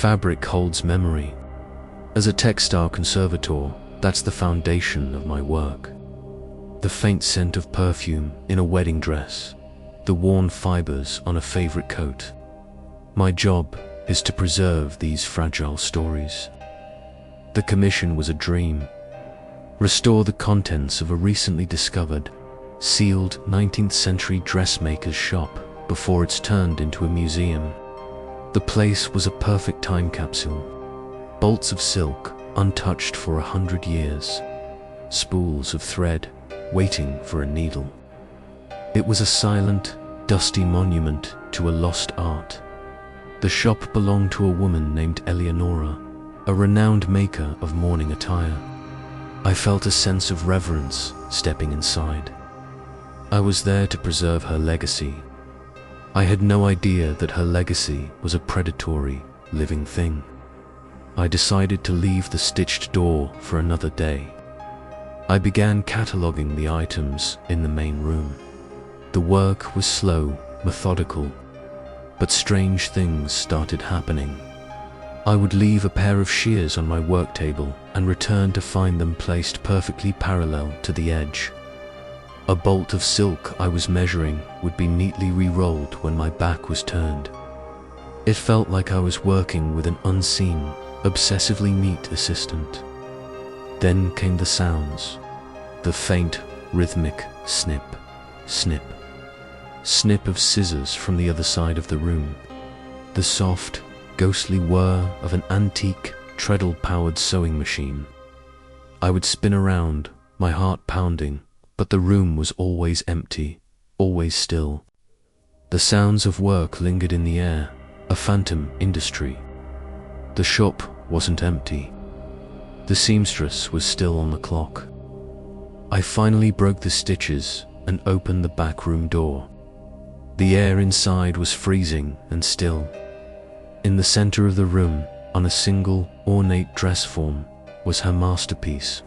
Fabric holds memory. As a textile conservator, that's the foundation of my work. The faint scent of perfume in a wedding dress, the worn fibers on a favorite coat. My job is to preserve these fragile stories. The commission was a dream. Restore the contents of a recently discovered, sealed 19th century dressmaker's shop before it's turned into a museum. The place was a perfect time capsule. Bolts of silk, untouched for 100 years. Spools of thread, waiting for a needle. It was a silent, dusty monument to a lost art. The shop belonged to a woman named Eleonora, a renowned maker of mourning attire. I felt a sense of reverence stepping inside. I was there to preserve her legacy. I had no idea that her legacy was a predatory, living thing. I decided to leave the stitched door for another day. I began cataloging the items in the main room. The work was slow, methodical, but strange things started happening. I would leave a pair of shears on my work table and return to find them placed perfectly parallel to the edge. A bolt of silk I was measuring would be neatly re-rolled when my back was turned. It felt like I was working with an unseen, obsessively neat assistant. Then came the sounds. The faint, rhythmic snip, snip. Snip of scissors from the other side of the room. The soft, ghostly whir of an antique, treadle-powered sewing machine. I would spin around, my heart pounding, but the room was always empty, always still. The sounds of work lingered in the air, a phantom industry. The shop wasn't empty. The seamstress was still on the clock. I finally broke the stitches and opened the back room door. The air inside was freezing and still. In the center of the room, on a single, ornate dress form, was her masterpiece.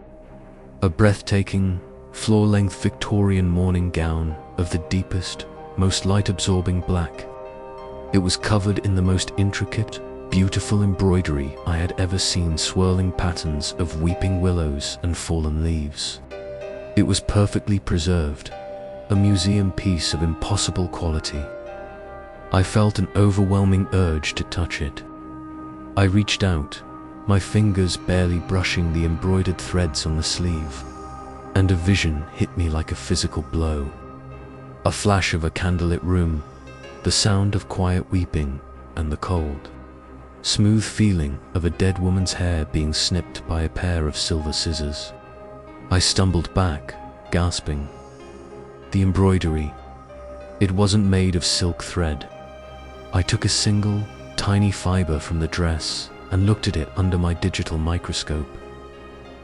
A breathtaking, floor-length Victorian morning gown of the deepest, most light-absorbing black. It was covered in the most intricate, beautiful embroidery I had ever seen, swirling patterns of weeping willows and fallen leaves. It was perfectly preserved, a museum piece of impossible quality. I felt an overwhelming urge to touch it. I reached out, my fingers barely brushing the embroidered threads on the sleeve, and a vision hit me like a physical blow. A flash of a candlelit room, the sound of quiet weeping, and the cold, smooth feeling of a dead woman's hair being snipped by a pair of silver scissors. I stumbled back, gasping. The embroidery. It wasn't made of silk thread. I took a single, tiny fiber from the dress and looked at it under my digital microscope.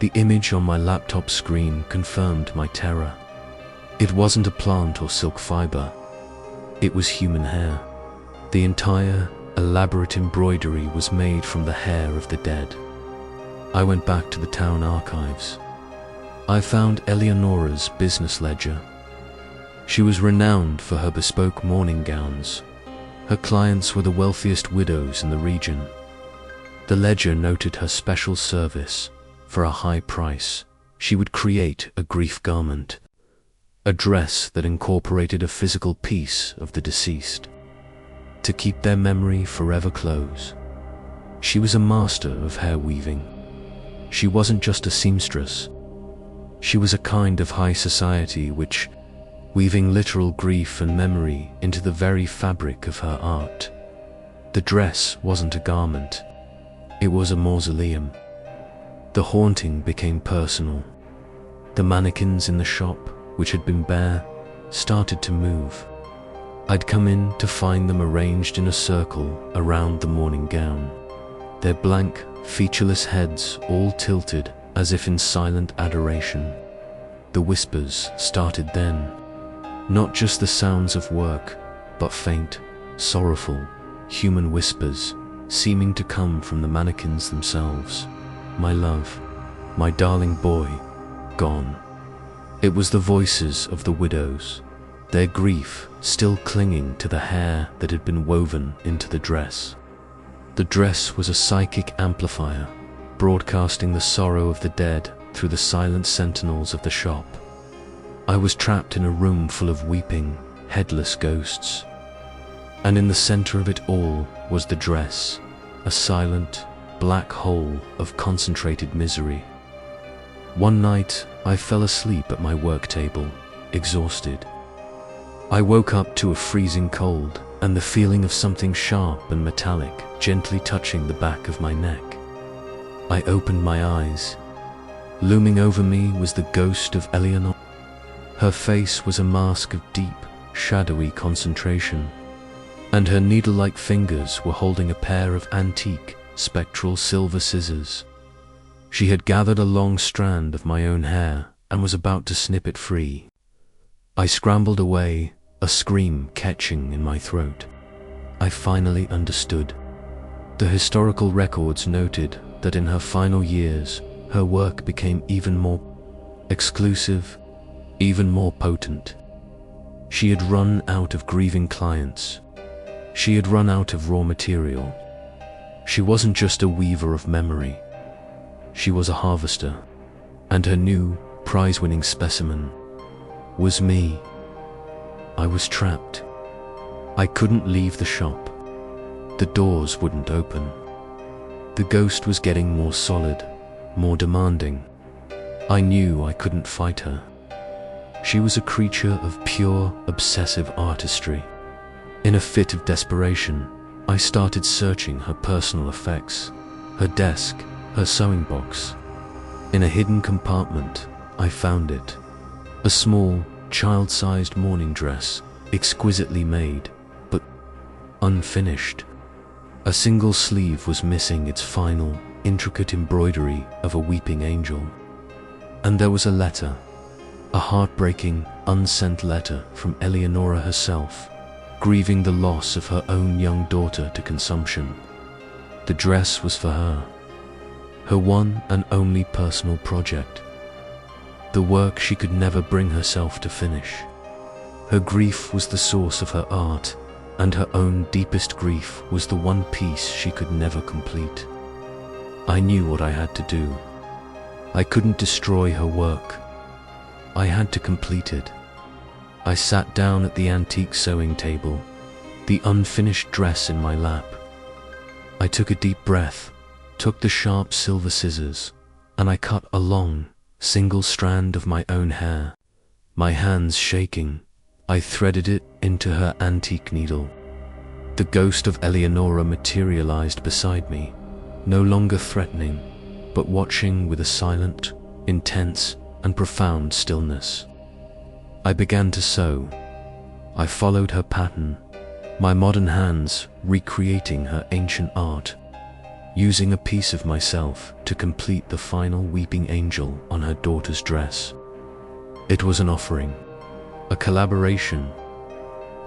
The image on my laptop screen confirmed my terror. It wasn't a plant or silk fiber. It was human hair. The entire, elaborate embroidery was made from the hair of the dead. I went back to the town archives. I found Eleonora's business ledger. She was renowned for her bespoke mourning gowns. Her clients were the wealthiest widows in the region. The ledger noted her special service. For a high price, she would create a grief garment, a dress that incorporated a physical piece of the deceased, to keep their memory forever close. She was a master of hair weaving. She wasn't just a seamstress. She was a kind of high society which, weaving literal grief and memory into the very fabric of her art. The dress wasn't a garment. It was a mausoleum. The haunting became personal. The mannequins in the shop, which had been bare, started to move. I'd come in to find them arranged in a circle around the mourning gown, their blank, featureless heads all tilted as if in silent adoration. The whispers started then. Not just the sounds of work, but faint, sorrowful, human whispers, seeming to come from the mannequins themselves. My love, my darling boy, gone. It was the voices of the widows, their grief still clinging to the hair that had been woven into the dress. The dress was a psychic amplifier, broadcasting the sorrow of the dead through the silent sentinels of the shop. I was trapped in a room full of weeping, headless ghosts. And in the center of it all was the dress, a silent, black hole of concentrated misery. One night, I fell asleep at my work table, exhausted. I woke up to a freezing cold and the feeling of something sharp and metallic gently touching the back of my neck. I opened my eyes. Looming over me was the ghost of Eleonora. Her face was a mask of deep, shadowy concentration, and her needle-like fingers were holding a pair of antique, spectral silver scissors. She had gathered a long strand of my own hair and was about to snip it free. I scrambled away, a scream catching in my throat. I finally understood. The historical records noted that in her final years, her work became even more exclusive, even more potent. She had run out of grieving clients. She had run out of raw material. She wasn't just a weaver of memory. She was a harvester, and her new, prize-winning specimen was me. I was trapped. I couldn't leave the shop. The doors wouldn't open. The ghost was getting more solid, more demanding. I knew I couldn't fight her. She was a creature of pure, obsessive artistry. In a fit of desperation, I started searching her personal effects, her desk, her sewing box. In a hidden compartment, I found it. A small, child-sized mourning dress, exquisitely made, but unfinished. A single sleeve was missing its final, intricate embroidery of a weeping angel. And there was a letter, a heartbreaking, unsent letter from Eleonora herself, grieving the loss of her own young daughter to consumption. The dress was for her one and only personal project, the work she could never bring herself to finish. Her grief was the source of her art, and her own deepest grief was the one piece she could never complete. I knew what I had to do. I couldn't destroy her work. I had to complete it. I sat down at the antique sewing table, the unfinished dress in my lap. I took a deep breath, took the sharp silver scissors, and I cut a long, single strand of my own hair. My hands shaking, I threaded it into her antique needle. The ghost of Eleonora materialized beside me, no longer threatening, but watching with a silent, intense, and profound stillness. I began to sew. I followed her pattern, my modern hands recreating her ancient art, using a piece of myself to complete the final weeping angel on her daughter's dress. It was an offering, a collaboration,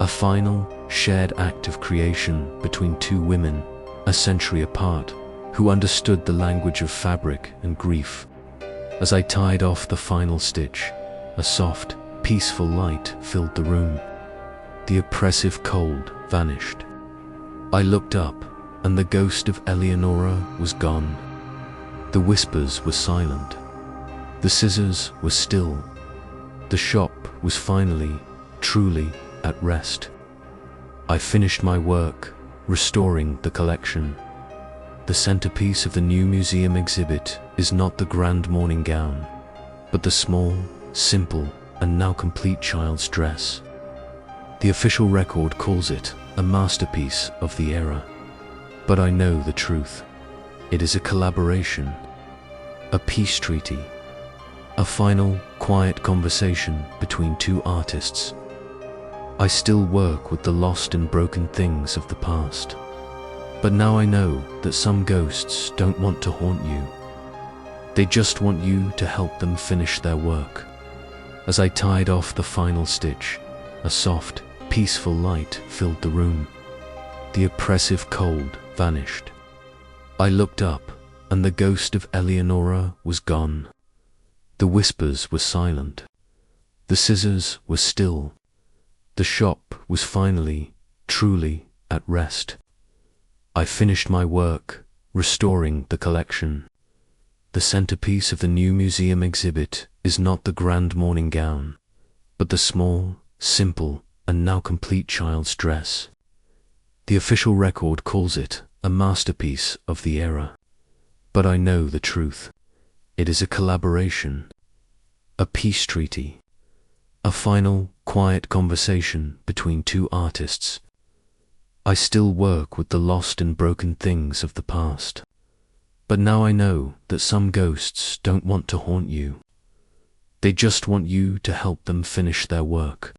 a final, shared act of creation between two women, a century apart, who understood the language of fabric and grief. As I tied off the final stitch, a soft, peaceful light filled the room. The oppressive cold vanished. I looked up, and the ghost of Eleonora was gone. The whispers were silent. The scissors were still. The shop was finally, truly, at rest. I finished my work, restoring the collection. The centerpiece of the new museum exhibit is not the grand mourning gown, but the small, simple, and now complete child's dress. The official record calls it a masterpiece of the era. But I know the truth. It is a collaboration, a peace treaty, a final, quiet conversation between two artists. I still work with the lost and broken things of the past. But now I know that some ghosts don't want to haunt you. They just want you to help them finish their work. As I tied off the final stitch, a soft, peaceful light filled the room. The oppressive cold vanished. I looked up, and the ghost of Eleonora was gone. The whispers were silent. The scissors were still. The shop was finally, truly, at rest. I finished my work, restoring the collection. The centerpiece of the new museum exhibit is not the grand morning gown, but the small, simple, and now complete child's dress. The official record calls it a masterpiece of the era. But I know the truth. It is a collaboration, a peace treaty, a final, quiet conversation between two artists. I still work with the lost and broken things of the past. But now I know that some ghosts don't want to haunt you. They just want you to help them finish their work.